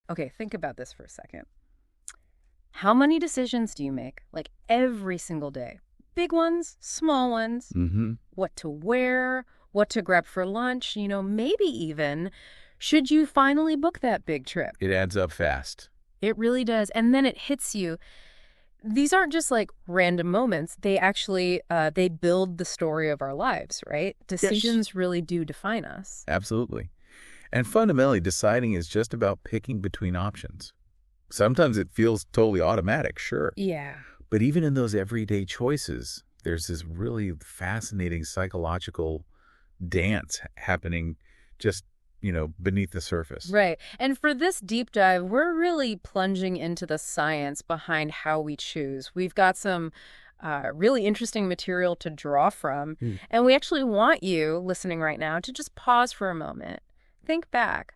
Okay, think about this for a second. How many decisions do you make, like every single day? Big ones, small ones, Mm-hmm. what to wear, what to grab for lunch, maybe even, should you finally book that big trip? It adds up fast. It really does. And then it hits you. These aren't just like random moments. They actually, they build the story of our lives, right? Yes. Decisions really do define us. Absolutely. And fundamentally, deciding is just about picking between options. Sometimes it feels totally automatic, sure. Yeah. But even in those everyday choices, there's this really fascinating psychological dance happening just, beneath the surface. Right. And for this deep dive, we're really plunging into the science behind how we choose. We've got some really interesting material to draw from. Hmm. And we actually want you, listening right now, to just pause for a moment. Think back.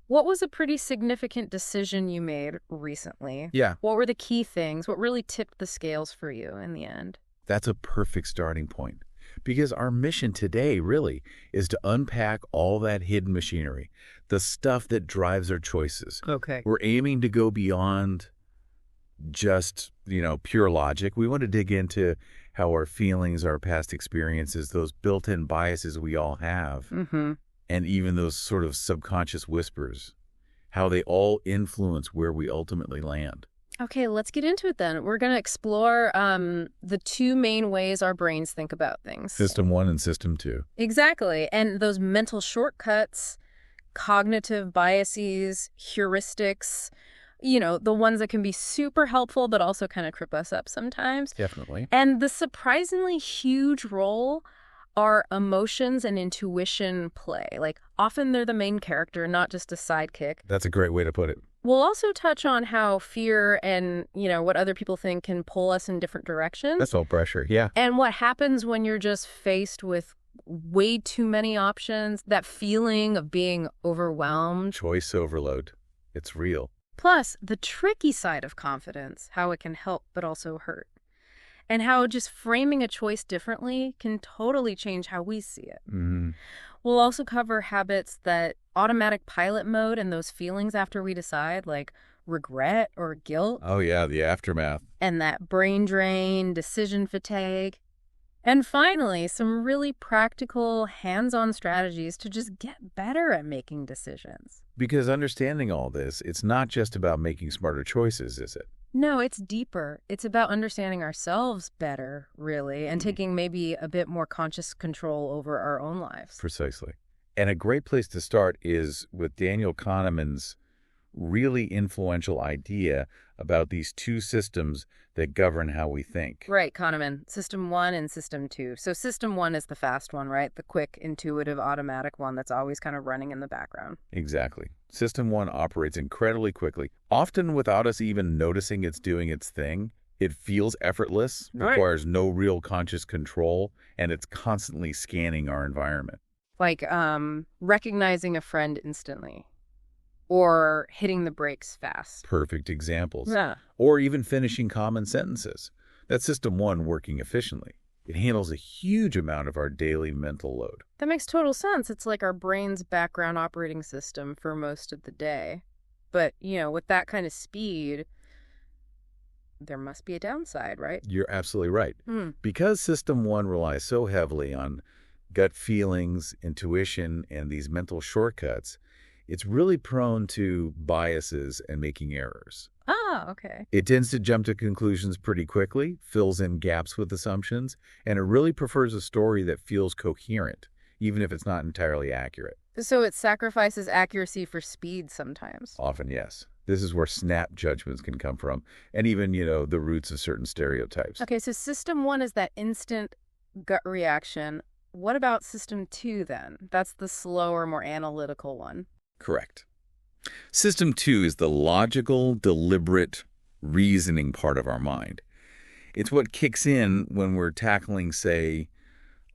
What was a pretty significant decision you made recently? Yeah, What were the key things? What really tipped the scales for you in the end? that's a perfect starting point. Because our mission today really is to unpack all that hidden machinery, the stuff that drives our choices. Okay. We're aiming to go beyond just, pure logic. We want to dig into how our feelings, our past experiences, those built-in biases we all have, Mm-hmm. and even those sort of subconscious whispers, how they all influence where we ultimately land. Okay, let's get into it then. We're going to explore the two main ways our brains think about things. System 1 and System 2. Exactly. And those mental shortcuts, cognitive biases, heuristics, the ones that can be super helpful but also kind of trip us up sometimes. Definitely. And the surprisingly huge role our emotions and intuition play. Like, often they're the main character, not just a sidekick. That's a great way to put it. We'll also touch on how fear and, what other people think can pull us in different directions. That's all pressure. Yeah. And what happens when you're just faced with way too many options, that feeling of being overwhelmed. Choice overload. It's real. Plus, the tricky side of confidence, how it can help but also hurt. And how just framing a choice differently can totally change how we see it. Mm-hmm. We'll also cover habits that automatic pilot mode and those feelings after we decide, like regret or guilt, Oh, yeah, the aftermath. and that brain drain, decision fatigue. And finally, some really practical, hands-on strategies to just get better at making decisions. Because understanding all this, it's not just about making smarter choices, is it? No, it's deeper. It's about understanding ourselves better, really, and taking maybe a bit more conscious control over our own lives. Precisely. And a great place to start is with Daniel Kahneman's really influential idea about these two systems that govern how we think. Right, Kahneman. System 1 and System 2. So System 1 is the fast one, right? The quick, intuitive, automatic one that's always kind of running in the background. Exactly. System 1 operates incredibly quickly, often without us even noticing it's doing its thing. It feels effortless, Right. requires no real conscious control, and it's constantly scanning our environment. Like recognizing a friend instantly or hitting the brakes fast. Perfect examples. Yeah. Or even finishing common sentences. That's System 1 working efficiently. It handles a huge amount of our daily mental load. That makes total sense. It's like our brain's background operating system for most of the day. But, with that kind of speed, there must be a downside, right? You're absolutely right. Hmm. Because System 1 relies so heavily on gut feelings, intuition, and these mental shortcuts, it's really prone to biases and making errors. Ah, okay. It tends to jump to conclusions pretty quickly, fills in gaps with assumptions, and it really prefers a story that feels coherent, even if it's not entirely accurate. So it sacrifices accuracy for speed sometimes. Often, yes. This is where snap judgments can come from, and even, the roots of certain stereotypes. Okay, so System 1 is that instant gut reaction. What about System 2 then? That's the slower, more analytical one. Correct. System 2 is the logical, deliberate, reasoning part of our mind. It's what kicks in when we're tackling, say,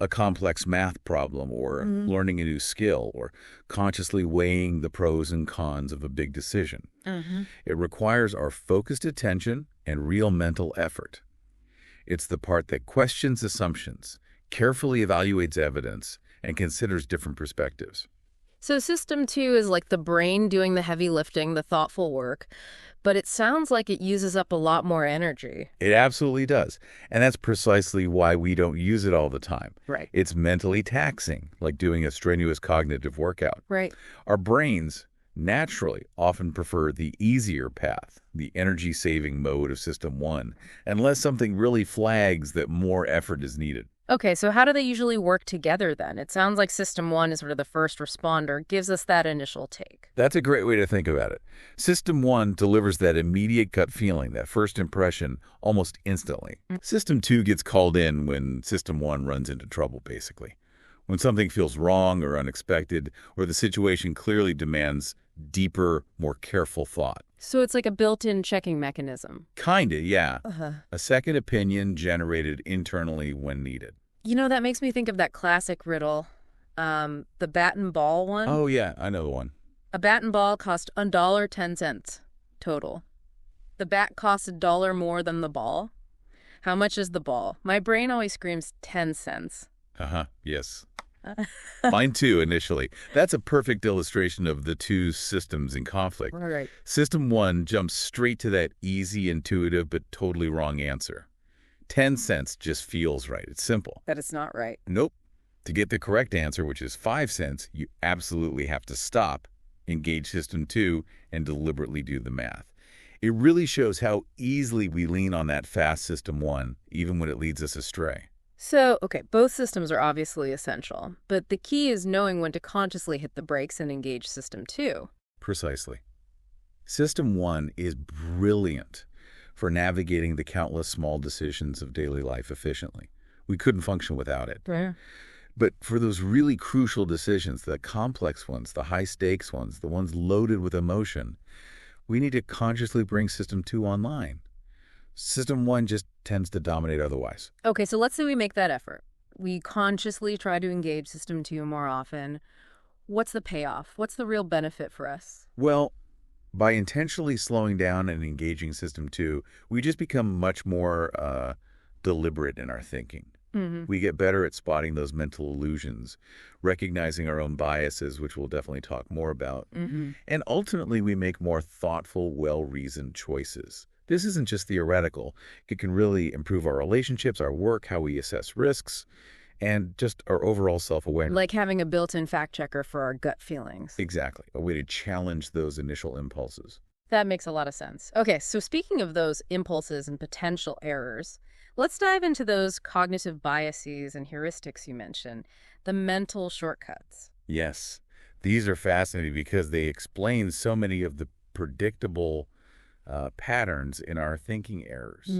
a complex math problem or learning a new skill or consciously weighing the pros and cons of a big decision. It requires our focused attention and real mental effort. It's the part that questions assumptions, carefully evaluates evidence, and considers different perspectives. So system 2 is like the brain doing the heavy lifting, the thoughtful work, but it sounds like it uses up a lot more energy. It absolutely does. And that's precisely why we don't use it all the time. Right. It's mentally taxing, like doing a strenuous cognitive workout. Right. Our brains naturally often prefer the easier path, the energy-saving mode of System 1, unless something really flags that more effort is needed. Okay, so how do they usually work together then? It sounds like System 1 is sort of the first responder, gives us that initial take. That's a great way to think about it. System 1 delivers that immediate gut feeling, that first impression, almost instantly. System 2 gets called in when System 1 runs into trouble, basically. When something feels wrong or unexpected, or the situation clearly demands deeper, more careful thought. So it's like a built-in checking mechanism. Kinda, yeah. Uh-huh. A second opinion generated internally when needed. That makes me think of that classic riddle, the bat and ball one. Oh, yeah, I know the one. A bat and ball cost $1.10 total. The bat costs $1 more than the ball. How much is the ball? My brain always screams 10 cents. Yes. Mine too, initially. That's a perfect illustration of the two systems in conflict. Right. System 1 jumps straight to that easy, intuitive, but totally wrong answer. 10 cents just feels right. It's simple. But it's not right. Nope. To get the correct answer, which is 5 cents, you absolutely have to stop, engage System 2, and deliberately do the math. It really shows how easily we lean on that fast System 1, even when it leads us astray. So, okay, both systems are obviously essential, but the key is knowing when to consciously hit the brakes and engage System 2. Precisely. System 1 is brilliant for navigating the countless small decisions of daily life efficiently. We couldn't function without it. Right. But for those really crucial decisions, the complex ones, the high-stakes ones, the ones loaded with emotion, we need to consciously bring System 2 online. System 1 just tends to dominate otherwise. Okay, so let's say we make that effort. We consciously try to engage System 2 more often. What's the payoff? What's the real benefit for us? Well, by intentionally slowing down and engaging System 2, we just become much more deliberate in our thinking. Mm-hmm. We get better at spotting those mental illusions, recognizing our own biases, which we'll definitely talk more about. Mm-hmm. And ultimately, we make more thoughtful, well-reasoned choices. This isn't just theoretical. It can really improve our relationships, our work, how we assess risks, and just our overall self-awareness. Like having a built-in fact-checker for our gut feelings. Exactly. A way to challenge those initial impulses. That makes a lot of sense. Okay, so speaking of those impulses and potential errors, let's dive into those cognitive biases and heuristics you mentioned, the mental shortcuts. Yes. These are fascinating because they explain so many of the predictable patterns in our thinking errors.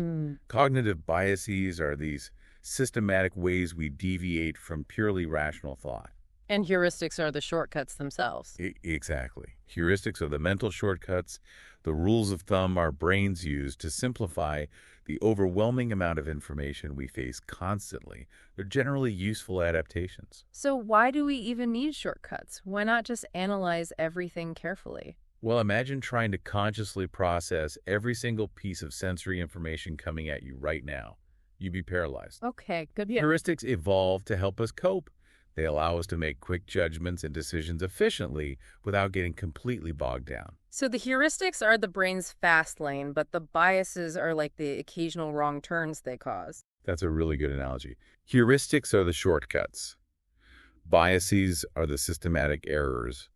Cognitive biases are these systematic ways we deviate from purely rational thought. And heuristics are the shortcuts themselves. Exactly. Heuristics are the mental shortcuts, the rules of thumb our brains use to simplify the overwhelming amount of information we face constantly. They're generally useful adaptations. So why do we even need shortcuts? Why not just analyze everything carefully? Well, imagine trying to consciously process every single piece of sensory information coming at you right now. You'd be paralyzed. Okay, good. Heuristics evolved to help us cope. They allow us to make quick judgments and decisions efficiently without getting completely bogged down. So the heuristics are the brain's fast lane, but the biases are like the occasional wrong turns they cause. That's a really good analogy. Heuristics are the shortcuts. Biases are the systematic errors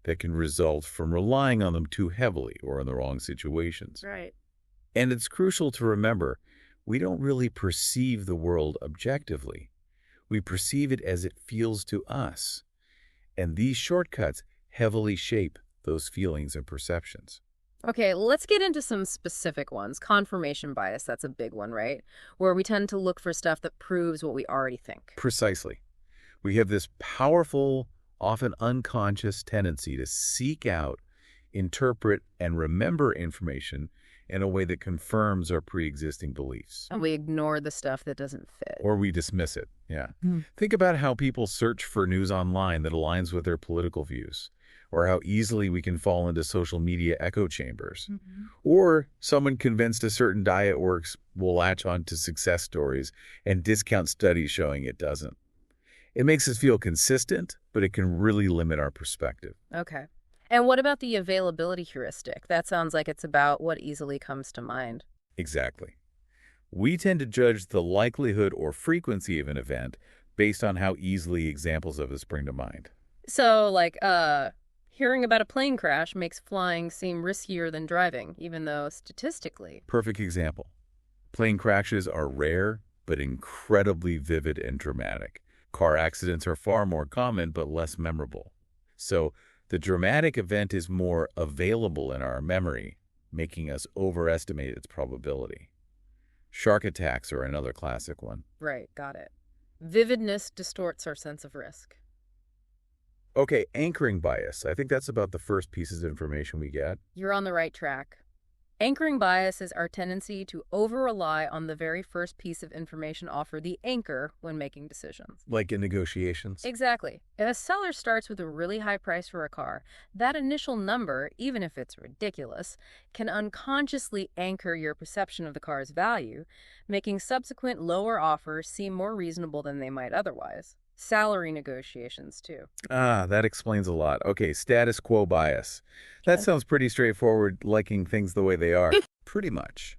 that can result from relying on them too heavily or in the wrong situations. Right. And it's crucial to remember, we don't really perceive the world objectively. We perceive it as it feels to us. And these shortcuts heavily shape those feelings and perceptions. Okay, let's get into some specific ones. Confirmation bias, that's a big one, right? Where we tend to look for stuff that proves what we already think. Precisely. We have this powerful, often unconscious tendency to seek out, interpret, and remember information in a way that confirms our pre-existing beliefs. And we ignore the stuff that doesn't fit. Or we dismiss it, yeah. Think about how people search for news online that aligns with their political views, or how easily we can fall into social media echo chambers. Or someone convinced a certain diet works will latch on to success stories and discount studies showing it doesn't. It makes us feel consistent, but it can really limit our perspective. Okay. And what about the availability heuristic? That sounds like it's about what easily comes to mind. Exactly. We tend to judge the likelihood or frequency of an event based on how easily examples of it spring to mind. So, like, hearing about a plane crash makes flying seem riskier than driving, even though statistically. Perfect example. Plane crashes are rare, but incredibly vivid and dramatic. Car accidents are far more common, but less memorable. So the dramatic event is more available in our memory, making us overestimate its probability. Shark attacks are another classic one. Right, got it. Vividness distorts our sense of risk. Okay, anchoring bias. I think that's about the first pieces of information we get. You're on the right track. Anchoring bias is our tendency to over-rely on the very first piece of information offered, the anchor, when making decisions. Like in negotiations. Exactly. If a seller starts with a really high price for a car, that initial number, even if it's ridiculous, can unconsciously anchor your perception of the car's value, making subsequent lower offers seem more reasonable than they might otherwise. Salary negotiations, too. Ah, that explains a lot. Okay, status quo bias. That sounds pretty straightforward, liking things the way they are. Pretty much.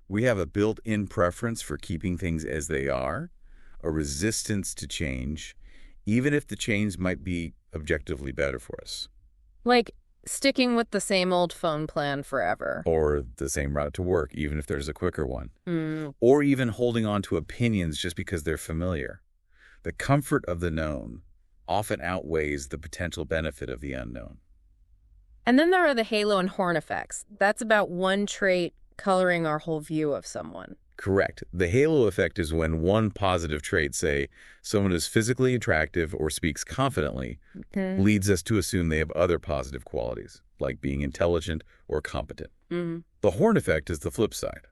We have a built-in preference for keeping things as they are, a resistance to change, even if the change might be objectively better for us. Like sticking with the same old phone plan forever. Or the same route to work, even if there's a quicker one. Mm. Or even holding on to opinions just because they're familiar. The comfort of the known often outweighs the potential benefit of the unknown. And then there are the halo and horn effects. That's about one trait coloring our whole view of someone. Correct. The halo effect is when one positive trait, say, someone is physically attractive or speaks confidently, leads us to assume they have other positive qualities, like being intelligent or competent. Mm-hmm. The horn effect is the flip side.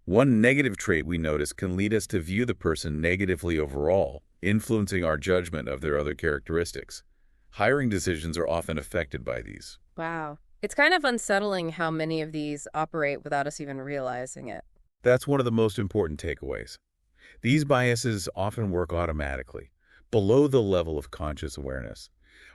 One negative trait we notice can lead us to view the person negatively overall, influencing our judgment of their other characteristics. Hiring decisions are often affected by these. Wow. It's kind of unsettling how many of these operate without us even realizing it. That's one of the most important takeaways. These biases often work automatically, below the level of conscious awareness.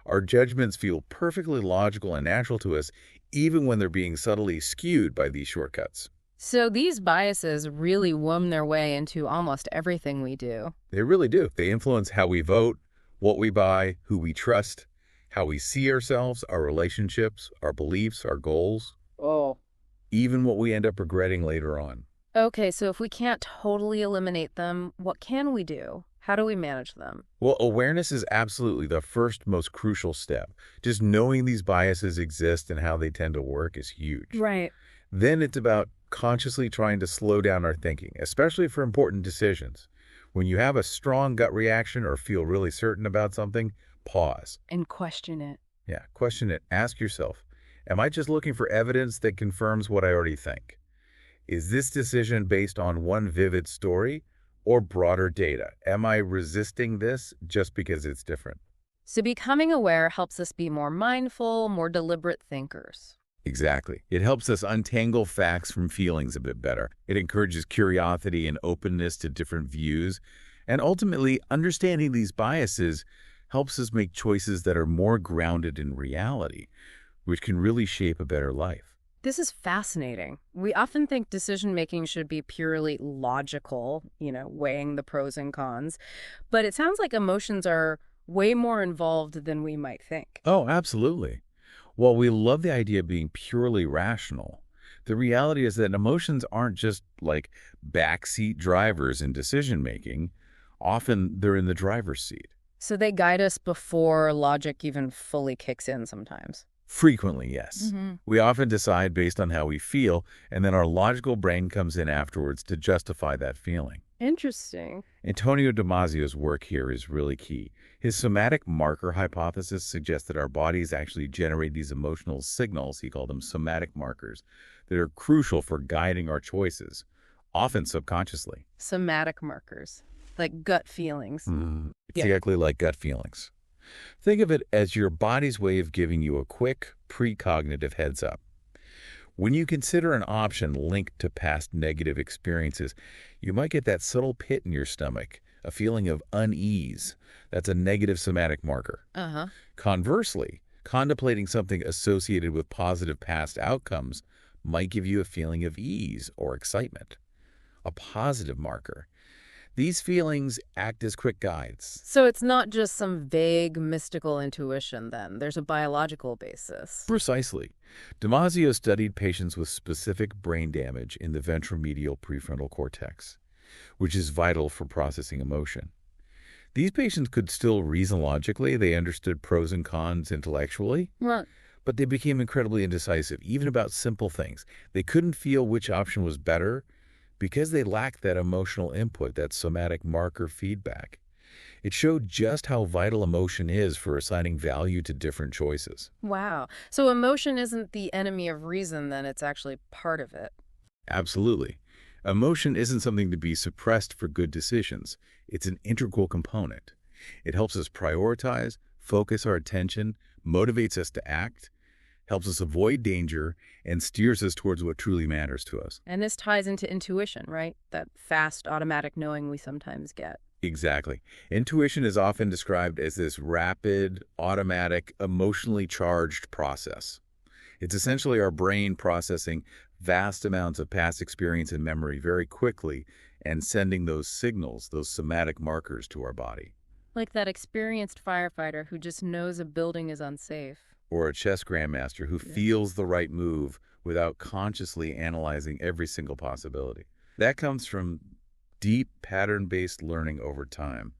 Our judgments feel perfectly logical and natural to us, even when they're being subtly skewed by these shortcuts. So these biases really worm their way into almost everything we do. They really do. They influence how we vote, what we buy, who we trust, how we see ourselves, our relationships, our beliefs, our goals. Oh. Even what we end up regretting later on. Okay, so if we can't totally eliminate them, what can we do? How do we manage them? Well, awareness is absolutely the first most crucial step. Just knowing these biases exist and how they tend to work is huge. Right. Then it's about consciously trying to slow down our thinking, especially for important decisions. When you have a strong gut reaction or feel really certain about something, pause. And question it. Yeah, question it. Ask yourself, am I just looking for evidence that confirms what I already think? Is this decision based on one vivid story or broader data? Am I resisting this just because it's different? So becoming aware helps us be more mindful, more deliberate thinkers. Exactly. It helps us untangle facts from feelings a bit better. It encourages curiosity and openness to different views. And ultimately, understanding these biases helps us make choices that are more grounded in reality, which can really shape a better life. This is fascinating. We often think decision-making should be purely logical, weighing the pros and cons. But it sounds like emotions are way more involved than we might think. Oh, absolutely. While we love the idea of being purely rational, the reality is that emotions aren't just like backseat drivers in decision-making. Often they're in the driver's seat. So they guide us before logic even fully kicks in sometimes. Frequently, yes. Mm-hmm. We often decide based on how we feel, and then our logical brain comes in afterwards to justify that feeling. Interesting. Antonio Damasio's work here is really key. His somatic marker hypothesis suggests that our bodies actually generate these emotional signals, he called them somatic markers, that are crucial for guiding our choices, often subconsciously. Somatic markers, like gut feelings. Exactly like gut feelings. Think of it as your body's way of giving you a quick, precognitive heads up. When you consider an option linked to past negative experiences, you might get that subtle pit in your stomach, a feeling of unease. That's a negative somatic marker. Uh-huh. Conversely, contemplating something associated with positive past outcomes might give you a feeling of ease or excitement, a positive marker. These feelings act as quick guides. So it's not just some vague mystical intuition then. There's a biological basis. Precisely. Damasio studied patients with specific brain damage in the ventromedial prefrontal cortex, which is vital for processing emotion. These patients could still reason logically, they understood pros and cons intellectually, Well, but they became incredibly indecisive, even about simple things. They couldn't feel which option was better because they lacked that emotional input, that somatic marker feedback. It showed just how vital emotion is for assigning value to different choices. wow. So emotion isn't the enemy of reason then, it's actually part of it. Absolutely. Emotion isn't something to be suppressed for good decisions. It's an integral component. It helps us prioritize, focus our attention, motivates us to act, helps us avoid danger, and steers us towards what truly matters to us. And this ties into intuition, right? That fast, automatic knowing we sometimes get. Exactly. Intuition is often described as this rapid, automatic, emotionally charged process. It's essentially our brain processing vast amounts of past experience and memory very quickly and sending those signals, those somatic markers to our body. Like that experienced firefighter who just knows a building is unsafe. Or a chess grandmaster who feels the right move without consciously analyzing every single possibility. That comes from deep pattern-based learning over time.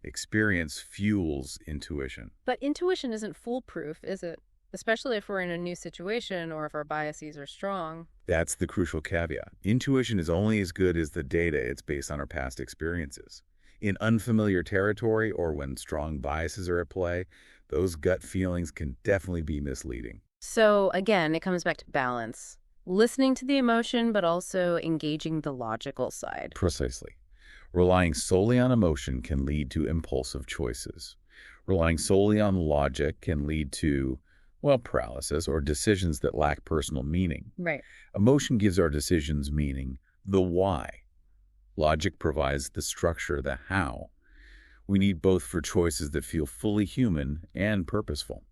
Experience fuels intuition. But intuition isn't foolproof, is it? Especially if we're in a new situation or if our biases are strong. That's the crucial caveat. Intuition is only as good as the data it's based on our past experiences. In unfamiliar territory or when strong biases are at play, those gut feelings can definitely be misleading. So again, it comes back to balance. Listening to the emotion, but also engaging the logical side. Precisely. Relying solely on emotion can lead to impulsive choices. Relying solely on logic can lead to, well, paralysis or decisions that lack personal meaning. Right. Emotion gives our decisions meaning, the why. Logic provides the structure, the how. We need both for choices that feel fully human and purposeful.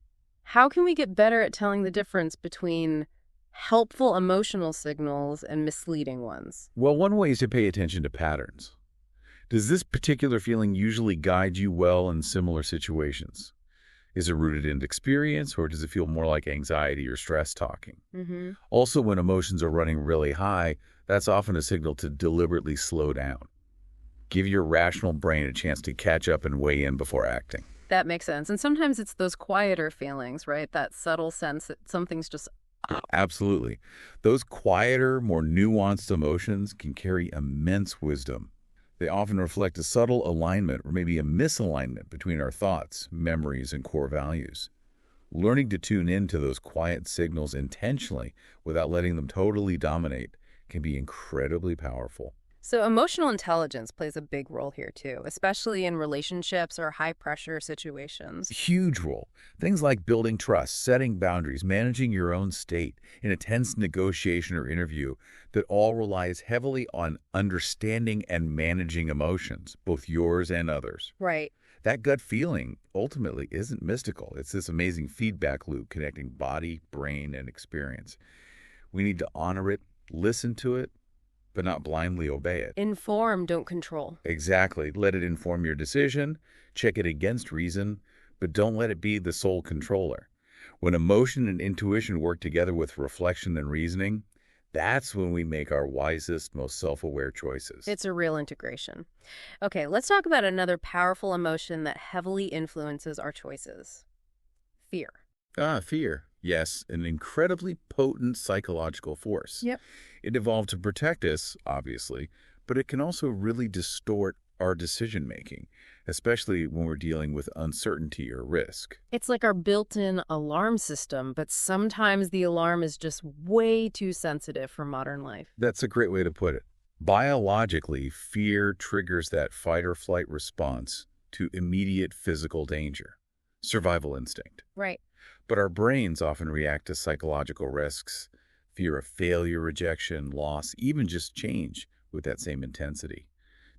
How can we get better at telling the difference between helpful emotional signals and misleading ones? Well, one way is to pay attention to patterns. Does this particular feeling usually guide you well in similar situations? Is it rooted in experience, or does it feel more like anxiety or stress talking? Mm-hmm. Also, when emotions are running really high, that's often a signal to deliberately slow down. Give your rational brain a chance to catch up and weigh in before acting. That makes sense. And sometimes it's those quieter feelings, right? That subtle sense that something's just Absolutely. Those quieter, more nuanced emotions can carry immense wisdom. They often reflect a subtle alignment or maybe a misalignment between our thoughts, memories, and core values. Learning to tune into those quiet signals intentionally without letting them totally dominate can be incredibly powerful. So emotional intelligence plays a big role here too, especially in relationships or high-pressure situations. Huge role. Things like building trust, setting boundaries, managing your own state in a tense negotiation or interview that all relies heavily on understanding and managing emotions, both yours and others. Right. That gut feeling ultimately isn't mystical. It's this amazing feedback loop connecting body, brain, and experience. We need to honor it, listen to it, but not blindly obey it. Inform, don't control. Exactly. Let it inform your decision, check it against reason, but don't let it be the sole controller. When emotion and intuition work together with reflection and reasoning, that's when we make our wisest, most self-aware choices. It's a real integration. Okay, let's talk about another powerful emotion that heavily influences our choices. Fear. Fear. Yes, an incredibly potent psychological force. Yep. It evolved to protect us, obviously, but it can also really distort our decision-making, especially when we're dealing with uncertainty or risk. It's like our built-in alarm system, but sometimes the alarm is just way too sensitive for modern life. That's a great way to put it. Biologically, fear triggers that fight or flight response to immediate physical danger, survival instinct. Right. But our brains often react to psychological risks, fear of failure, rejection, loss, even just change with that same intensity.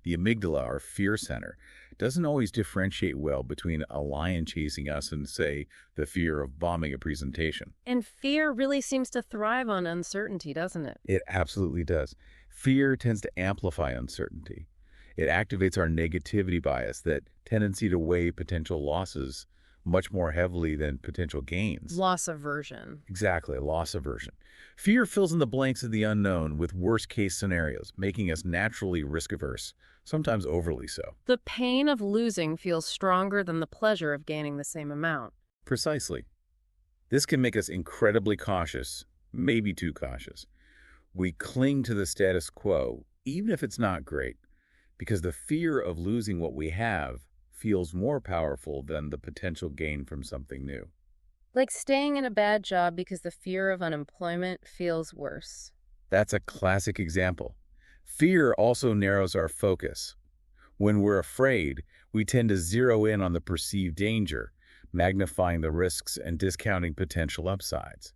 The amygdala, our fear center, doesn't always differentiate well between a lion chasing us and, say, the fear of bombing a presentation. And fear really seems to thrive on uncertainty, doesn't it? It absolutely does. Fear tends to amplify uncertainty. It activates our negativity bias, that tendency to weigh potential losses much more heavily than potential gains. Loss aversion. Exactly, loss aversion. Fear fills in the blanks of the unknown with worst-case scenarios, making us naturally risk-averse, sometimes overly so. The pain of losing feels stronger than the pleasure of gaining the same amount. Precisely. This can make us incredibly cautious, maybe too cautious. We cling to the status quo, even if it's not great, because the fear of losing what we have feels more powerful than the potential gain from something new. Like staying in a bad job because the fear of unemployment feels worse. That's a classic example. Fear also narrows our focus. When we're afraid, we tend to zero in on the perceived danger, magnifying the risks and discounting potential upsides.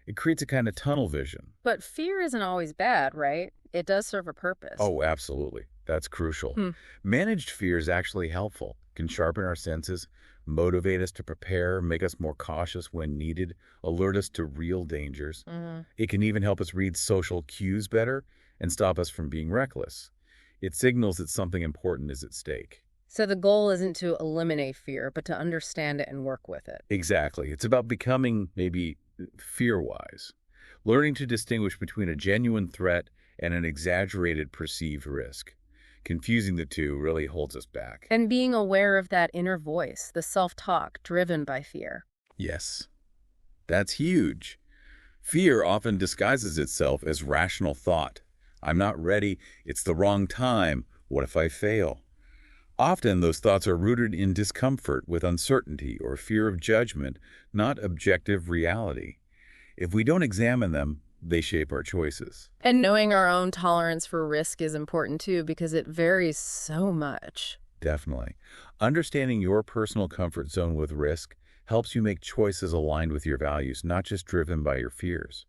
It creates a kind of tunnel vision. But fear isn't always bad, right? It does serve a purpose. Oh, absolutely. That's crucial. Managed fear is actually helpful, can sharpen our senses, motivate us to prepare, make us more cautious when needed, alert us to real dangers. It can even help us read social cues better and stop us from being reckless. It signals that something important is at stake. So the goal isn't to eliminate fear, but to understand it and work with it. Exactly. It's about becoming maybe fear-wise, learning to distinguish between a genuine threat and an exaggerated perceived risk. Confusing the two really holds us back. And being aware of that inner voice, the self-talk driven by fear. Yes, that's huge. Fear often disguises itself as rational thought. I'm not ready. It's the wrong time. What if I fail? Often those thoughts are rooted in discomfort with uncertainty or fear of judgment, not objective reality. If we don't examine them, they shape our choices. And knowing our own tolerance for risk is important too, because it varies so much. Definitely. Understanding your personal comfort zone with risk helps you make choices aligned with your values, not just driven by your fears.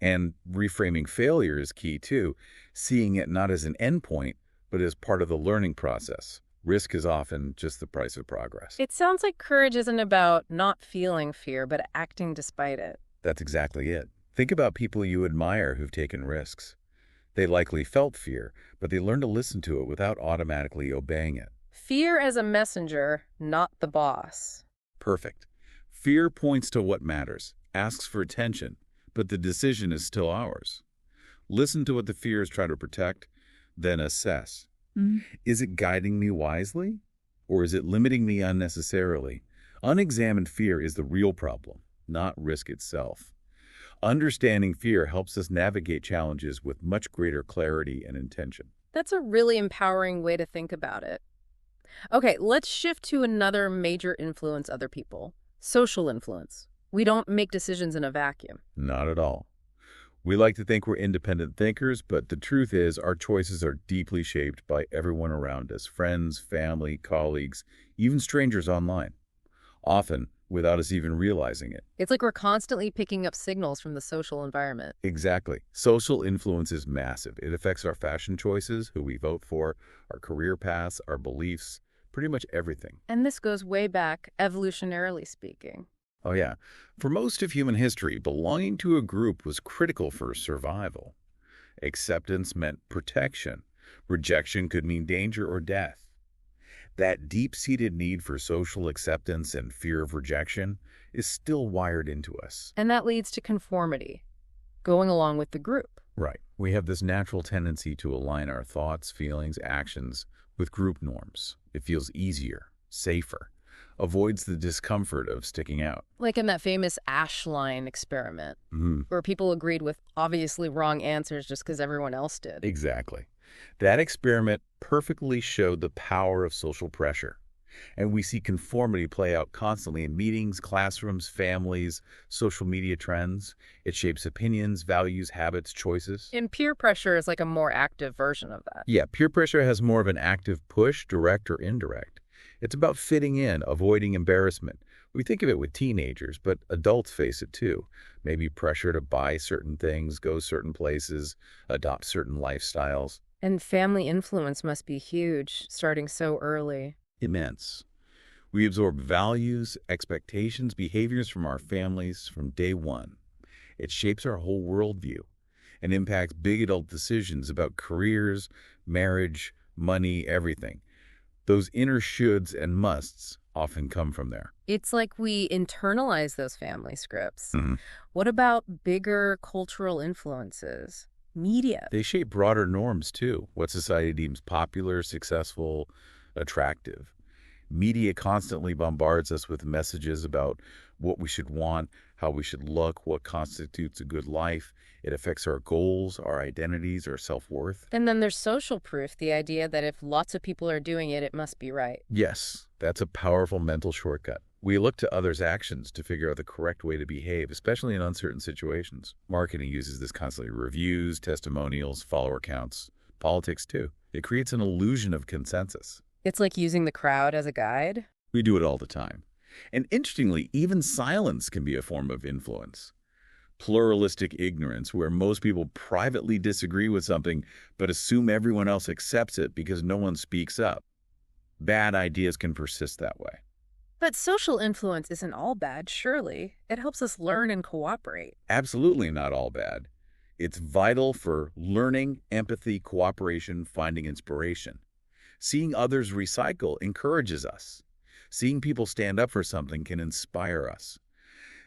And reframing failure is key too, seeing it not as an endpoint, but as part of the learning process. Risk is often just the price of progress. It sounds like courage isn't about not feeling fear, but acting despite it. That's exactly it. Think about people you admire who've taken risks. They likely felt fear, but they learned to listen to it without automatically obeying it. Fear as a messenger, not the boss. Perfect. Fear points to what matters, asks for attention, but the decision is still ours. Listen to what the fears try to protect, then assess. Is it guiding me wisely, or is it limiting me unnecessarily? Unexamined fear is the real problem, not risk itself. Understanding fear helps us navigate challenges with much greater clarity and intention. That's a really empowering way to think about it. Okay, let's shift to another major influence other people. Social influence. We don't make decisions in a vacuum. Not at all. We like to think we're independent thinkers, but the truth is our choices are deeply shaped by everyone around us, friends, family, colleagues, even strangers online, often without us even realizing it. It's like we're constantly picking up signals from the social environment. Exactly. Social influence is massive. It affects our fashion choices, who we vote for, our career paths, our beliefs, pretty much everything. And this goes way back, evolutionarily speaking. Oh yeah. For most of human history, belonging to a group was critical for survival. Acceptance meant protection. Rejection could mean danger or death. That deep-seated need for social acceptance and fear of rejection is still wired into us. And that leads to conformity, going along with the group. Right. We have this natural tendency to align our thoughts, feelings, actions with group norms. It feels easier, safer, avoids the discomfort of sticking out. Like in that famous ash line experiment, where people agreed with obviously wrong answers just because everyone else did. Exactly. That experiment perfectly showed the power of social pressure. And we see conformity play out constantly in meetings, classrooms, families, social media trends. It shapes opinions, values, habits, choices. And peer pressure is like a more active version of that. Yeah, peer pressure has more of an active push, direct or indirect. It's about fitting in, avoiding embarrassment. We think of it with teenagers, but adults face it too. Maybe pressure to buy certain things, go certain places, adopt certain lifestyles. And family influence must be huge, starting so early. Immense. We absorb values, expectations, behaviors from our families from day one. It shapes our whole worldview and impacts big adult decisions about careers, marriage, money, everything. Those inner shoulds and musts often come from there. It's like we internalize those family scripts. Mhm. What about bigger cultural influences? Media. They shape broader norms, too, what society deems popular, successful, attractive. Media constantly bombards us with messages about what we should want, how we should look, what constitutes a good life. It affects our goals, our identities, our self-worth. And then there's social proof, the idea that if lots of people are doing it, it must be right. Yes, that's a powerful mental shortcut. We look to others' actions to figure out the correct way to behave, especially in uncertain situations. Marketing uses this constantly. Reviews, testimonials, follower counts. Politics, too. It creates an illusion of consensus. It's like using the crowd as a guide. We do it all the time. And interestingly, even silence can be a form of influence. Pluralistic ignorance, where most people privately disagree with something but assume everyone else accepts it because no one speaks up. Bad ideas can persist that way. But social influence isn't all bad, surely. It helps us learn and cooperate. Absolutely not all bad. It's vital for learning, empathy, cooperation, finding inspiration. Seeing others recycle encourages us. Seeing people stand up for something can inspire us.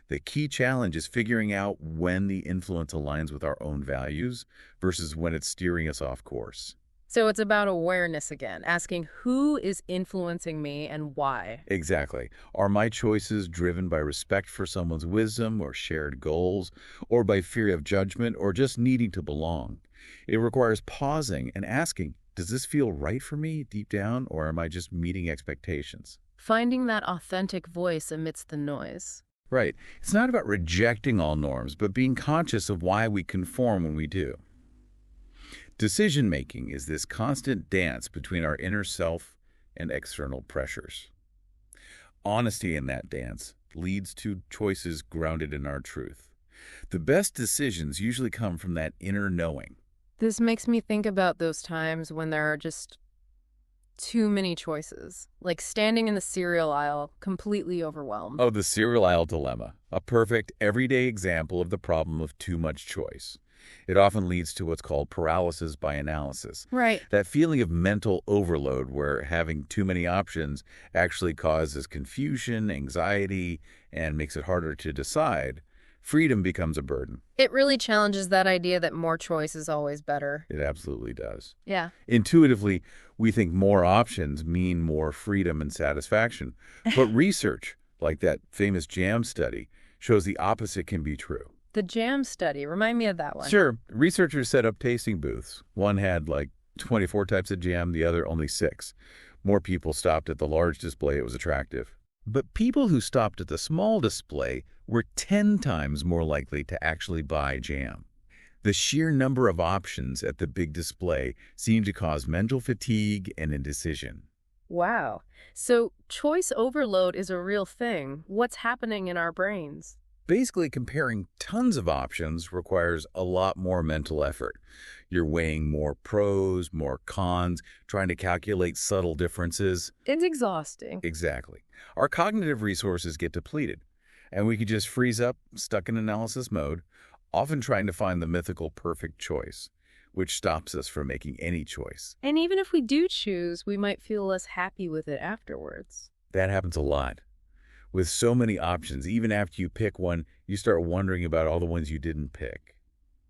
The key challenge is figuring out when the influence aligns with our own values versus when it's steering us off course. So it's about awareness again, asking who is influencing me and why. Exactly. Are my choices driven by respect for someone's wisdom or shared goals, or by fear of judgment, or just needing to belong? It requires pausing and asking, does this feel right for me deep down, or am I just meeting expectations? Finding that authentic voice amidst the noise. Right. It's not about rejecting all norms, but being conscious of why we conform when we do. Decision-making is this constant dance between our inner self and external pressures. Honesty in that dance leads to choices grounded in our truth. The best decisions usually come from that inner knowing. This makes me think about those times when there are just too many choices, like standing in the cereal aisle, completely overwhelmed. Oh, the cereal aisle dilemma, a perfect, everyday example of the problem of too much choice. It often leads to what's called paralysis by analysis. Right. That feeling of mental overload where having too many options actually causes confusion, anxiety, and makes it harder to decide. Freedom becomes a burden. It really challenges that idea that more choice is always better. It absolutely does. Yeah. Intuitively, we think more options mean more freedom and satisfaction. But research, like that famous jam study, shows the opposite can be true. The jam study, remind me of that one. Sure. Researchers set up tasting booths. One had like 24 types of jam, the other only 6. More people stopped at the large display. It was attractive. But people who stopped at the small display were 10 times more likely to actually buy jam. The sheer number of options at the big display seemed to cause mental fatigue and indecision. Wow. So choice overload is a real thing. What's happening in our brains? Basically, comparing tons of options requires a lot more mental effort. You're weighing more pros, more cons, trying to calculate subtle differences. It's exhausting. Exactly. Our cognitive resources get depleted, and we could just freeze up, stuck in analysis mode, often trying to find the mythical perfect choice, which stops us from making any choice. And even if we do choose, we might feel less happy with it afterwards. That happens a lot. With so many options, even after you pick one, you start wondering about all the ones you didn't pick.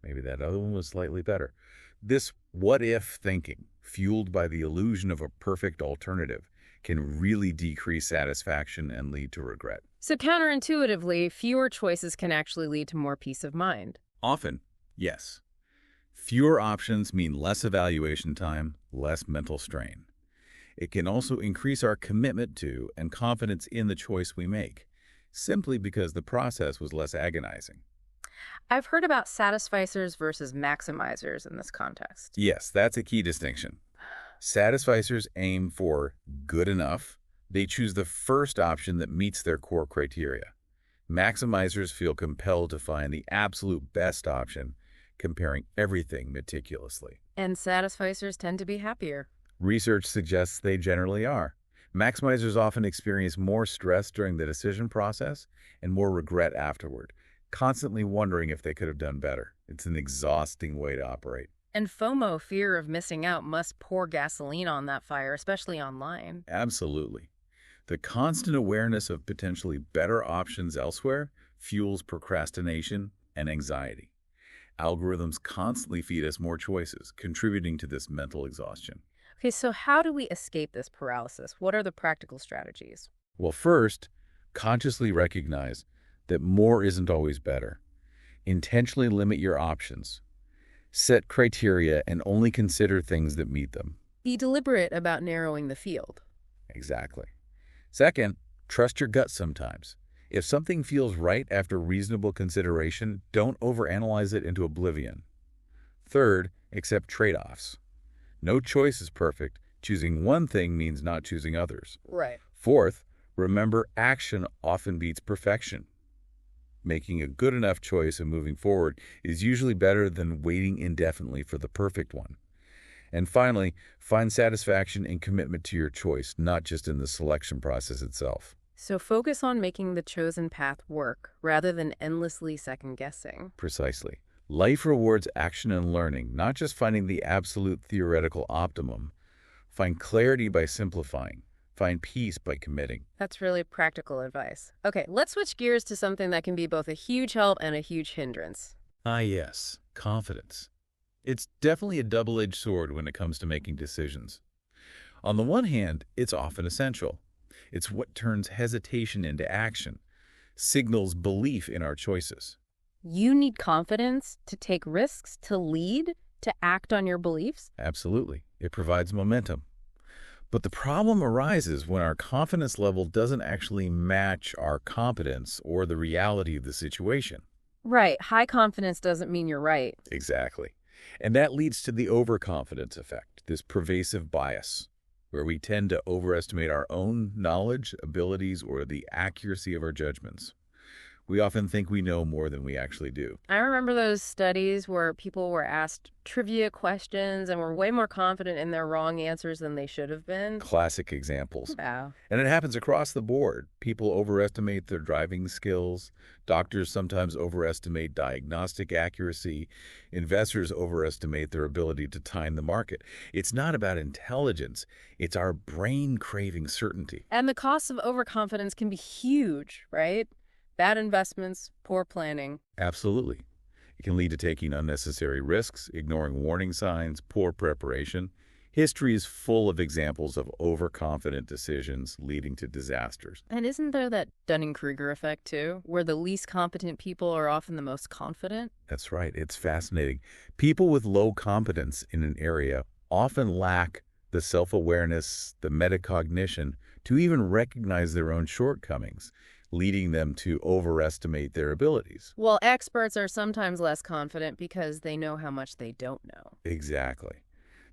Maybe that other one was slightly better. This what-if thinking, fueled by the illusion of a perfect alternative, can really decrease satisfaction and lead to regret. So counterintuitively, fewer choices can actually lead to more peace of mind. Often, yes. Fewer options mean less evaluation time, less mental strain. It can also increase our commitment to and confidence in the choice we make, simply because the process was less agonizing. I've heard about satisficers versus maximizers in this context. Yes, that's a key distinction. Satisficers aim for good enough. They choose the first option that meets their core criteria. Maximizers feel compelled to find the absolute best option, comparing everything meticulously. And satisficers tend to be happier. Research suggests they generally are. Maximizers often experience more stress during the decision process and more regret afterward, constantly wondering if they could have done better. It's an exhausting way to operate. And FOMO, fear of missing out, must pour gasoline on that fire, especially online. Absolutely. The constant awareness of potentially better options elsewhere fuels procrastination and anxiety. Algorithms constantly feed us more choices, contributing to this mental exhaustion. Okay, so how do we escape this paralysis? What are the practical strategies? Well, first, consciously recognize that more isn't always better. Intentionally limit your options. Set criteria and only consider things that meet them. Be deliberate about narrowing the field. Exactly. Second, trust your gut sometimes. If something feels right after reasonable consideration, don't overanalyze it into oblivion. Third, accept trade-offs. No choice is perfect. Choosing one thing means not choosing others. Right. Fourth, remember action often beats perfection. Making a good enough choice and moving forward is usually better than waiting indefinitely for the perfect one. And finally, find satisfaction and commitment to your choice, not just in the selection process itself. So focus on making the chosen path work rather than endlessly second-guessing. Precisely. Life rewards action and learning, not just finding the absolute theoretical optimum. Find clarity by simplifying. Find peace by committing. That's really practical advice. Okay, let's switch gears to something that can be both a huge help and a huge hindrance. Yes, confidence. It's definitely a double-edged sword when it comes to making decisions. On the one hand, it's often essential. It's what turns hesitation into action, signals belief in our choices. You need confidence to take risks, to lead, to act on your beliefs? Absolutely. It provides momentum. But the problem arises when our confidence level doesn't actually match our competence or the reality of the situation. Right. High confidence doesn't mean you're right. Exactly. And that leads to the overconfidence effect, this pervasive bias, where we tend to overestimate our own knowledge, abilities, or the accuracy of our judgments. We often think we know more than we actually do. I remember those studies where people were asked trivia questions and were way more confident in their wrong answers than they should have been. Classic examples. Wow. And it happens across the board. People overestimate their driving skills. Doctors sometimes overestimate diagnostic accuracy. Investors overestimate their ability to time the market. It's not about intelligence. It's our brain craving certainty. And the costs of overconfidence can be huge, right? Bad investments, poor planning. Absolutely. It can lead to taking unnecessary risks, ignoring warning signs, poor preparation. History is full of examples of overconfident decisions leading to disasters. And isn't there that Dunning-Kruger effect, too, where the least competent people are often the most confident? That's right. It's fascinating. People with low competence in an area often lack the self-awareness, the metacognition to even recognize their own shortcomings, leading them to overestimate their abilities. Well, experts are sometimes less confident because they know how much they don't know. Exactly.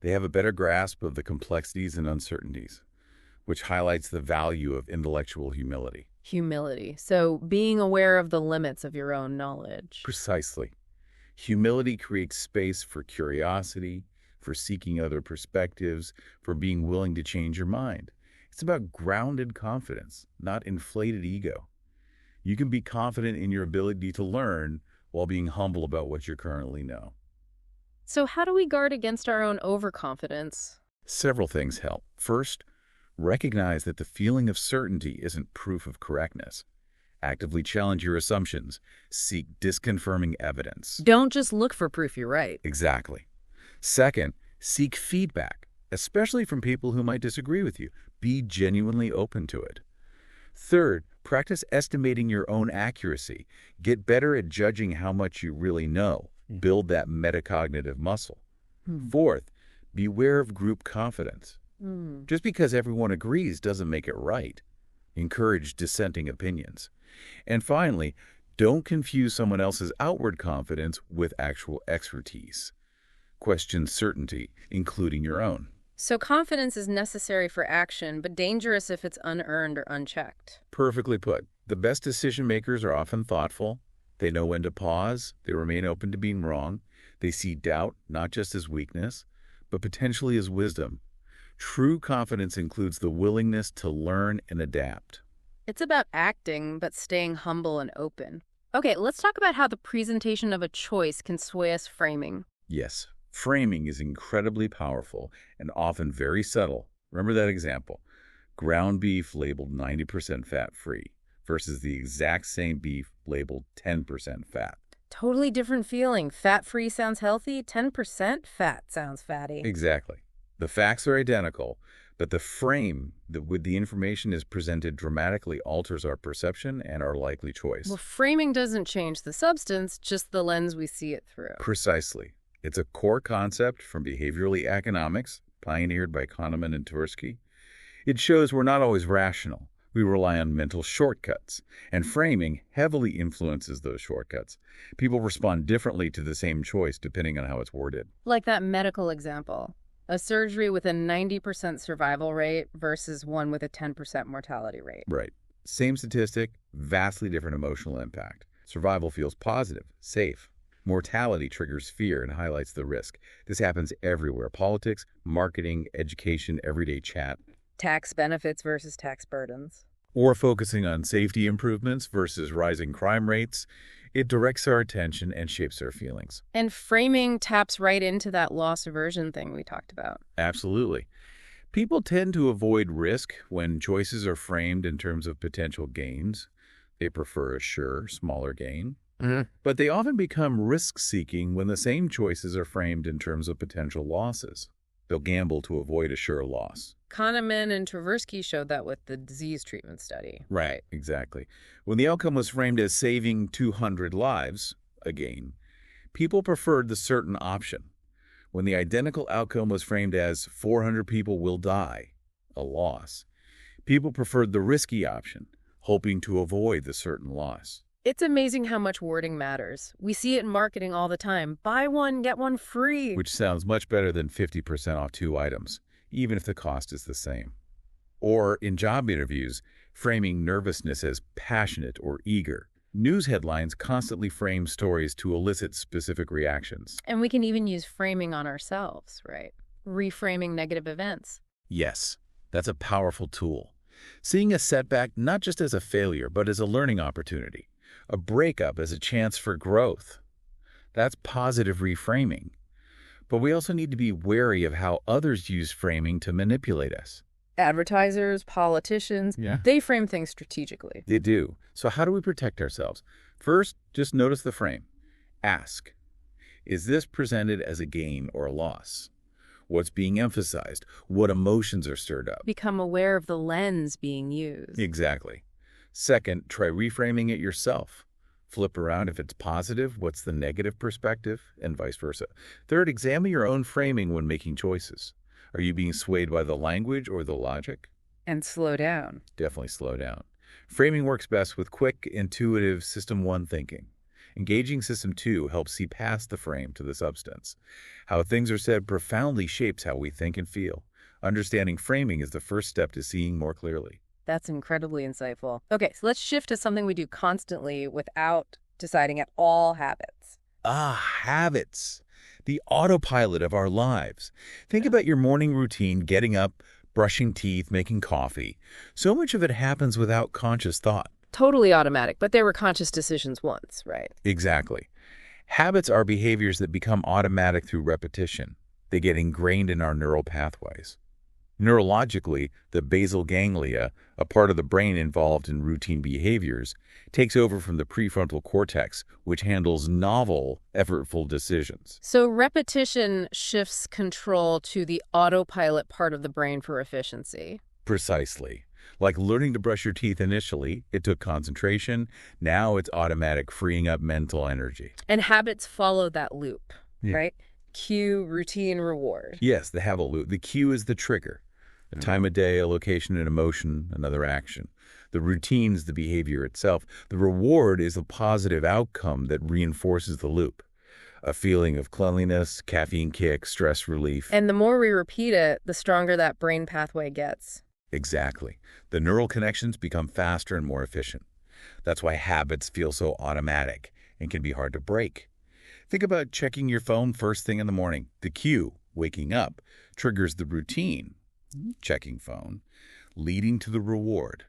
They have a better grasp of the complexities and uncertainties, which highlights the value of intellectual humility. Humility. So being aware of the limits of your own knowledge. Precisely. Humility creates space for curiosity, for seeking other perspectives, for being willing to change your mind. It's about grounded confidence, not inflated ego. You can be confident in your ability to learn while being humble about what you currently know. So how do we guard against our own overconfidence? Several things help. First, recognize that the feeling of certainty isn't proof of correctness. Actively challenge your assumptions. Seek disconfirming evidence. Don't just look for proof you're right. Exactly. Second, seek feedback, especially from people who might disagree with you. Be genuinely open to it. Third, practice estimating your own accuracy. Get better at judging how much you really know. Build that metacognitive muscle. Fourth, beware of group confidence. Just because everyone agrees doesn't make it right. Encourage dissenting opinions. And finally, don't confuse someone else's outward confidence with actual expertise. Question certainty, including your own. So confidence is necessary for action, but dangerous if it's unearned or unchecked. Perfectly put. The best decision makers are often thoughtful. They know when to pause. They remain open to being wrong. They see doubt not just as weakness, but potentially as wisdom. True confidence includes the willingness to learn and adapt. It's about acting, but staying humble and open. Okay, let's talk about how the presentation of a choice can sway us framing. Yes, framing is incredibly powerful and often very subtle. Remember that example. Ground beef labeled 90% fat-free versus the exact same beef labeled 10% fat. Totally different feeling. Fat-free sounds healthy, 10% fat sounds fatty. Exactly. The facts are identical, but the frame with the information is presented dramatically alters our perception and our likely choice. Well, framing doesn't change the substance, just the lens we see it through. Precisely. It's a core concept from behavioral economics, pioneered by Kahneman and Tversky. It shows we're not always rational. We rely on mental shortcuts, and framing heavily influences those shortcuts. People respond differently to the same choice depending on how it's worded. Like that medical example. A surgery with a 90% survival rate versus one with a 10% mortality rate. Right. Same statistic, vastly different emotional impact. Survival feels positive, safe. Mortality triggers fear and highlights the risk. This happens everywhere. Politics, marketing, education, everyday chat. Tax benefits versus tax burdens. Or focusing on safety improvements versus rising crime rates. It directs our attention and shapes our feelings. And framing taps right into that loss aversion thing we talked about. Absolutely. People tend to avoid risk when choices are framed in terms of potential gains. They prefer a sure, smaller gain. But they often become risk-seeking when the same choices are framed in terms of potential losses. They'll gamble to avoid a sure loss. Kahneman and Tversky showed that with the disease treatment study. Right, exactly. When the outcome was framed as saving 200 lives, a gain, people preferred the certain option. When the identical outcome was framed as 400 people will die, a loss, people preferred the risky option, hoping to avoid the certain loss. It's amazing how much wording matters. We see it in marketing all the time. Buy one, get one free. Which sounds much better than 50% off 2 items, even if the cost is the same. Or in job interviews, framing nervousness as passionate or eager. News headlines constantly frame stories to elicit specific reactions. And we can even use framing on ourselves, right? Reframing negative events. Yes, that's a powerful tool. Seeing a setback not just as a failure, but as a learning opportunity. A breakup as a chance for growth. That's positive reframing. But we also need to be wary of how others use framing to manipulate us. Advertisers, politicians, they frame things strategically. They do. So how do we protect ourselves? First, just notice the frame. Ask, is this presented as a gain or a loss? What's being emphasized? What emotions are stirred up? Become aware of the lens being used. Exactly. Second, try reframing it yourself. Flip around if it's positive, what's the negative perspective, and vice versa. Third, examine your own framing when making choices. Are you being swayed by the language or the logic? And slow down. Definitely slow down. Framing works best with quick, intuitive System 1 thinking. Engaging System 2 helps see past the frame to the substance. How things are said profoundly shapes how we think and feel. Understanding framing is the first step to seeing more clearly. That's incredibly insightful. Okay, so let's shift to something we do constantly without deciding at all: habits. Habits. The autopilot of our lives. Think about your morning routine, getting up, brushing teeth, making coffee. So much of it happens without conscious thought. Totally automatic, but there were conscious decisions once, right? Exactly. Habits are behaviors that become automatic through repetition. They get ingrained in our neural pathways. Neurologically, the basal ganglia, a part of the brain involved in routine behaviors, takes over from the prefrontal cortex, which handles novel, effortful decisions. So repetition shifts control to the autopilot part of the brain for efficiency. Precisely. Like learning to brush your teeth initially, it took concentration. Now it's automatic, freeing up mental energy. And habits follow that loop, right? Cue, routine, reward. Yes, the habit loop. The cue is the trigger. A time of day, a location, an emotion, another action. The routine is the behavior itself. The reward is a positive outcome that reinforces the loop. A feeling of cleanliness, caffeine kick, stress relief. And the more we repeat it, the stronger that brain pathway gets. Exactly. The neural connections become faster and more efficient. That's why habits feel so automatic and can be hard to break. Think about checking your phone first thing in the morning. The cue, waking up, triggers the routine, checking phone, leading to the reward,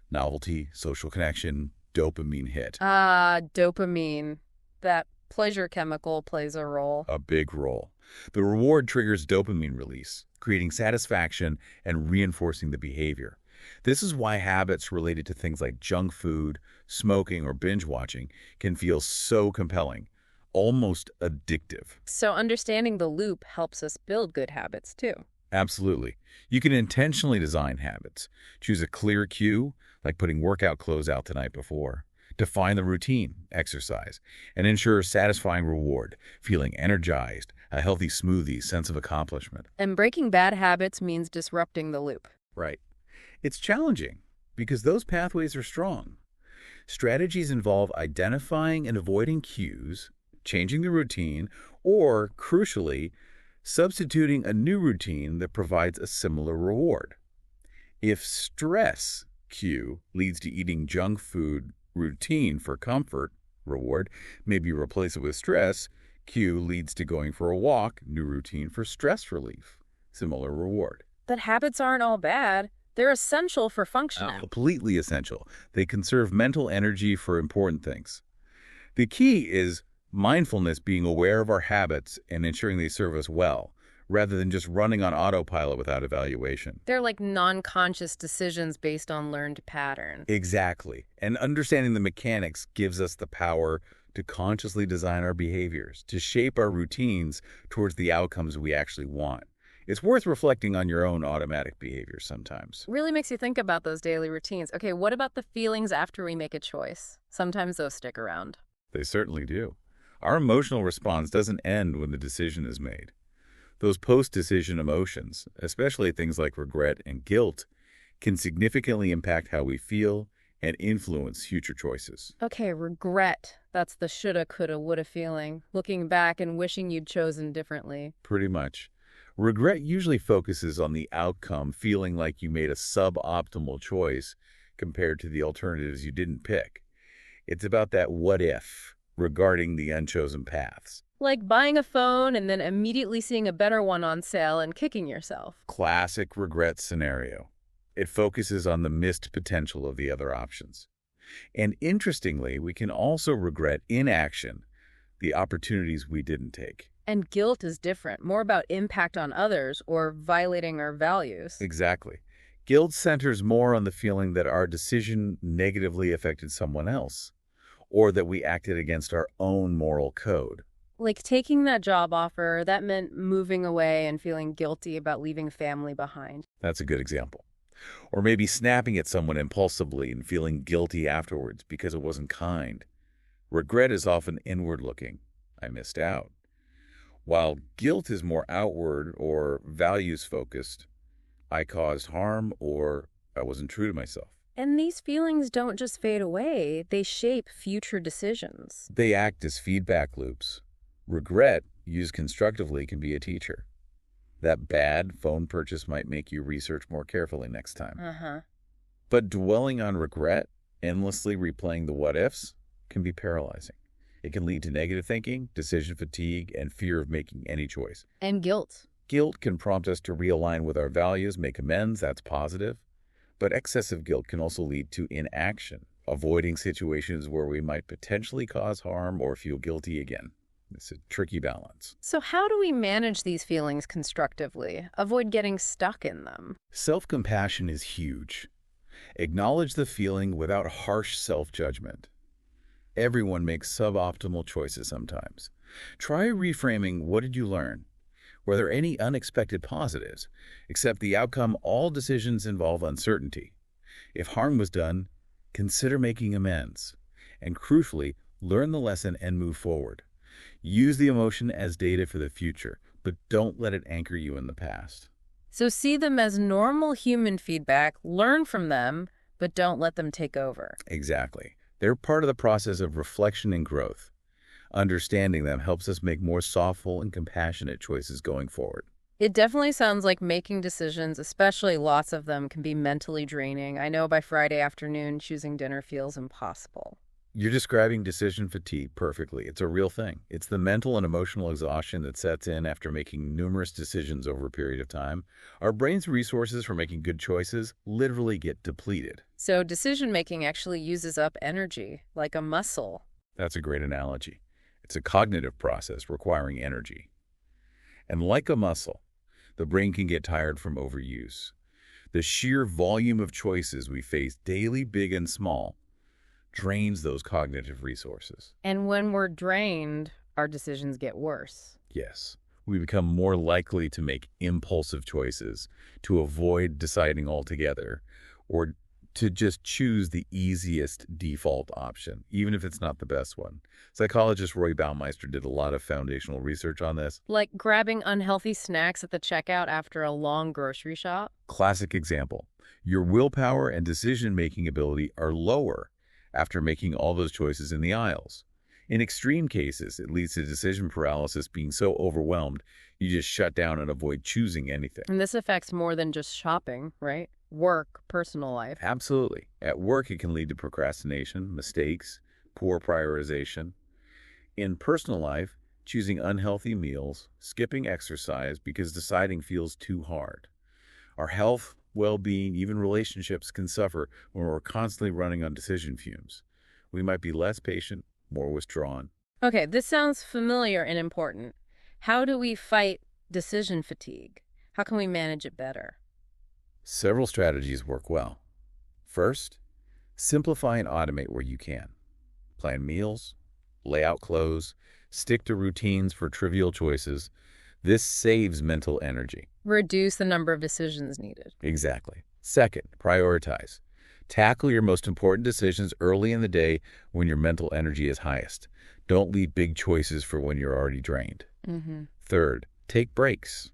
novelty, social connection, dopamine hit. Ah, dopamine. That pleasure chemical plays a role. A big role. The reward triggers dopamine release, creating satisfaction and reinforcing the behavior. This is why habits related to things like junk food, smoking, or binge watching can feel so compelling, almost addictive. So understanding the loop helps us build good habits, too. Absolutely. You can intentionally design habits. Choose a clear cue, like putting workout clothes out the night before. Define the routine, exercise, and ensure satisfying reward, feeling energized, a healthy smoothie, sense of accomplishment. And breaking bad habits means disrupting the loop. Right. It's challenging because those pathways are strong. Strategies involve identifying and avoiding cues, changing the routine, or, crucially, substituting a new routine that provides a similar reward. If stress cue leads to eating junk food routine for comfort, reward, maybe replace it with stress, cue leads to going for a walk, new routine for stress relief, similar reward. But habits aren't all bad. They're essential for functioning. Completely essential. They conserve mental energy for important things. The key is mindfulness, being aware of our habits and ensuring they serve us well, rather than just running on autopilot without evaluation. They're like non-conscious decisions based on learned patterns. Exactly. And understanding the mechanics gives us the power to consciously design our behaviors, to shape our routines towards the outcomes we actually want. It's worth reflecting on your own automatic behaviors sometimes. Really makes you think about those daily routines. Okay, what about the feelings after we make a choice? Sometimes those stick around. They certainly do. Our emotional response doesn't end when the decision is made. Those post-decision emotions, especially things like regret and guilt, can significantly impact how we feel and influence future choices. Okay, regret. That's the shoulda, coulda, woulda feeling. Looking back and wishing you'd chosen differently. Pretty much. Regret usually focuses on the outcome, feeling like you made a suboptimal choice compared to the alternatives you didn't pick. It's about that what if regarding the unchosen paths. Like buying a phone and then immediately seeing a better one on sale and kicking yourself. Classic regret scenario. It focuses on the missed potential of the other options. And interestingly, we can also regret inaction, the opportunities we didn't take. And guilt is different, more about impact on others or violating our values. Exactly. Guilt centers more on the feeling that our decision negatively affected someone else, or that we acted against our own moral code. Like taking that job offer, that meant moving away and feeling guilty about leaving family behind. That's a good example. Or maybe snapping at someone impulsively and feeling guilty afterwards because it wasn't kind. Regret is often inward-looking. I missed out. While guilt is more outward or values-focused, I caused harm or I wasn't true to myself. And these feelings don't just fade away, they shape future decisions. They act as feedback loops. Regret, used constructively, can be a teacher. That bad phone purchase might make you research more carefully next time. But dwelling on regret, endlessly replaying the what-ifs, can be paralyzing. It can lead to negative thinking, decision fatigue, and fear of making any choice. And guilt. Guilt can prompt us to realign with our values, make amends, that's positive. But excessive guilt can also lead to inaction, avoiding situations where we might potentially cause harm or feel guilty again. It's a tricky balance. So how do we manage these feelings constructively? Avoid getting stuck in them? Self-compassion is huge. Acknowledge the feeling without harsh self-judgment. Everyone makes suboptimal choices sometimes. Try reframing, what did you learn? Were there any unexpected positives? Accept the outcome, all decisions involve uncertainty. If harm was done, consider making amends. And crucially, learn the lesson and move forward. Use the emotion as data for the future, but don't let it anchor you in the past. So see them as normal human feedback, learn from them, but don't let them take over. Exactly. They're part of the process of reflection and growth. Understanding them helps us make more thoughtful and compassionate choices going forward. It definitely sounds like making decisions, especially lots of them, can be mentally draining. I know by Friday afternoon, choosing dinner feels impossible. You're describing decision fatigue perfectly. It's a real thing. It's the mental and emotional exhaustion that sets in after making numerous decisions over a period of time. Our brain's resources for making good choices literally get depleted. So decision-making actually uses up energy, like a muscle. That's a great analogy. It's a cognitive process requiring energy. And like a muscle, the brain can get tired from overuse. The sheer volume of choices we face daily, big and small, drains those cognitive resources. And when we're drained, our decisions get worse. Yes, we become more likely to make impulsive choices, to avoid deciding altogether, or to just choose the easiest default option, even if it's not the best one. Psychologist Roy Baumeister did a lot of foundational research on this. Like grabbing unhealthy snacks at the checkout after a long grocery shop? Classic example. Your willpower and decision-making ability are lower after making all those choices in the aisles. In extreme cases, it leads to decision paralysis, being so overwhelmed, you just shut down and avoid choosing anything. And this affects more than just shopping, right? Work, personal life. Absolutely. At work, it can lead to procrastination, mistakes, poor prioritization. In personal life, choosing unhealthy meals, skipping exercise because deciding feels too hard. Our health, well-being, even relationships can suffer when we're constantly running on decision fumes. We might be less patient, more withdrawn. Okay, this sounds familiar and important. How do we fight decision fatigue? How can we manage it better? Several strategies work well. First, simplify and automate where you can. Plan meals, lay out clothes, stick to routines for trivial choices. This saves mental energy. Reduce the number of decisions needed. Exactly. Second, prioritize. Tackle your most important decisions early in the day when your mental energy is highest. Don't leave big choices for when you're already drained. Third, take breaks.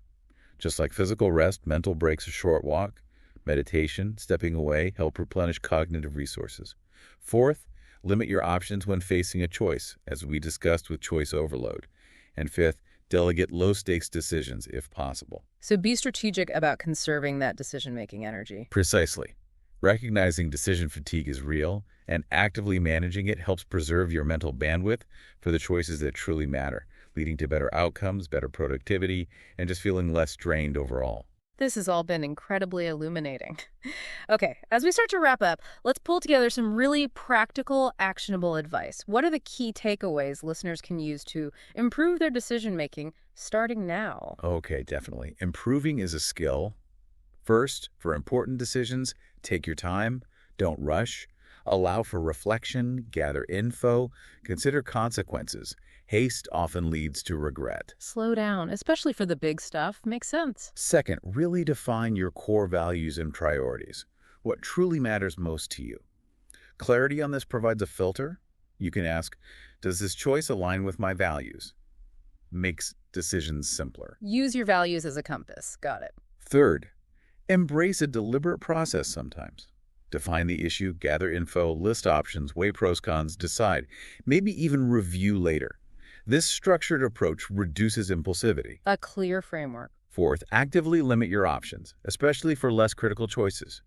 Just like physical rest, mental breaks, a short walk, meditation, stepping away, help replenish cognitive resources. Fourth, limit your options when facing a choice, as we discussed with choice overload. And fifth, delegate low-stakes decisions if possible. So be strategic about conserving that decision-making energy. Precisely. Recognizing decision fatigue is real, and actively managing it helps preserve your mental bandwidth for the choices that truly matter, leading to better outcomes, better productivity, and just feeling less drained overall. This has all been incredibly illuminating. Okay, as we start to wrap up, let's pull together some really practical, actionable advice. What are the key takeaways listeners can use to improve their decision-making starting now? Okay, definitely. Improving is a skill. First, for important decisions, take your time, don't rush, allow for reflection, gather info, consider consequences. Haste often leads to regret. Slow down, especially for the big stuff. Makes sense. Second, really define your core values and priorities. What truly matters most to you. Clarity on this provides a filter. You can ask, does this choice align with my values? Makes decisions simpler. Use your values as a compass. Got it. Third, embrace a deliberate process sometimes. Define the issue, gather info, list options, weigh pros, cons, decide, maybe even review later. This structured approach reduces impulsivity. A clear framework. Fourth, actively limit your options, especially for less critical choices.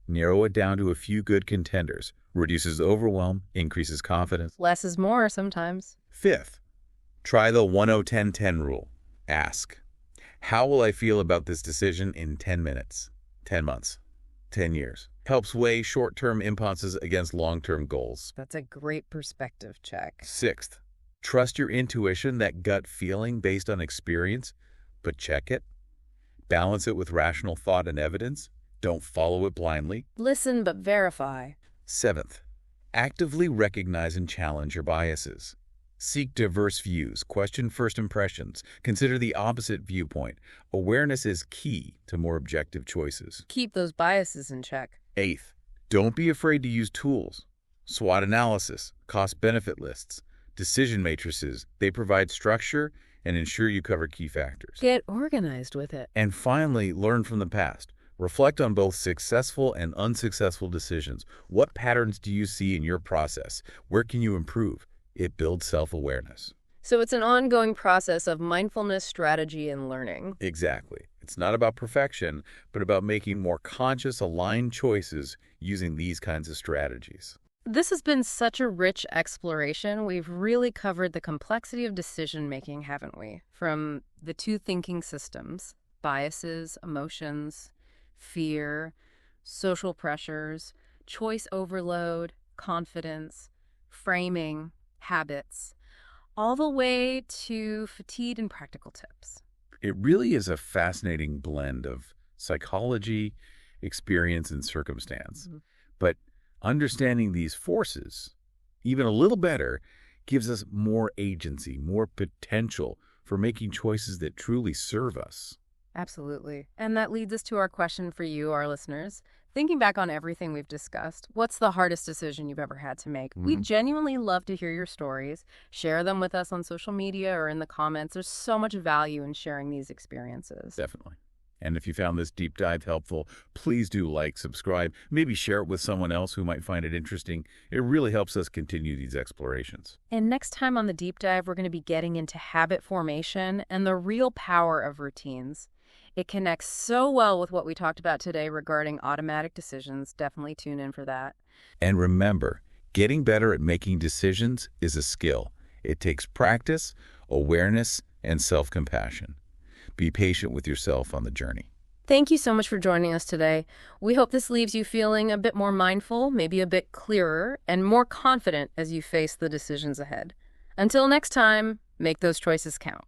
Narrow it down to a few good contenders, reduces overwhelm, increases confidence. Less is more sometimes. Fifth, try the 1-0-10-10 rule. Ask, how will I feel about this decision in 10 minutes, 10 months, 10 years? Helps weigh short-term impulses against long-term goals. That's a great perspective check. Sixth, trust your intuition, that gut feeling based on experience, but check it. Balance it with rational thought and evidence. Don't follow it blindly. Listen but verify. Seventh, actively recognize and challenge your biases. Seek diverse views, question first impressions, consider the opposite viewpoint. Awareness is key to more objective choices. Keep those biases in check. Eighth, don't be afraid to use tools. SWOT analysis, cost-benefit lists, decision matrices. They provide structure and ensure you cover key factors. Get organized with it. And finally, learn from the past. Reflect on both successful and unsuccessful decisions. What patterns do you see in your process? Where can you improve? It builds self-awareness. So it's an ongoing process of mindfulness, strategy, and learning. Exactly. It's not about perfection, but about making more conscious, aligned choices using these kinds of strategies. This has been such a rich exploration. We've really covered the complexity of decision making, haven't we? From the two thinking systems, biases, emotions, fear, social pressures, choice overload, confidence, framing, habits, all the way to fatigue and practical tips. It really is a fascinating blend of psychology, experience, and circumstance. Mhm. But understanding these forces, even a little better, gives us more agency, more potential for making choices that truly serve us. Absolutely. And that leads us to our question for you, our listeners. Thinking back on everything we've discussed, what's the hardest decision you've ever had to make? We Mhm. genuinely love to hear your stories. Share them with us on social media or in the comments. There's so much value in sharing these experiences. Definitely. And if you found this deep dive helpful, please do like, subscribe, maybe share it with someone else who might find it interesting. It really helps us continue these explorations. And next time on the deep dive, we're going to be getting into habit formation and the real power of routines. It connects so well with what we talked about today regarding automatic decisions. Definitely tune in for that. And remember, getting better at making decisions is a skill. It takes practice, awareness, and self-compassion. Be patient with yourself on the journey. Thank you so much for joining us today. We hope this leaves you feeling a bit more mindful, maybe a bit clearer, and more confident as you face the decisions ahead. Until next time, make those choices count.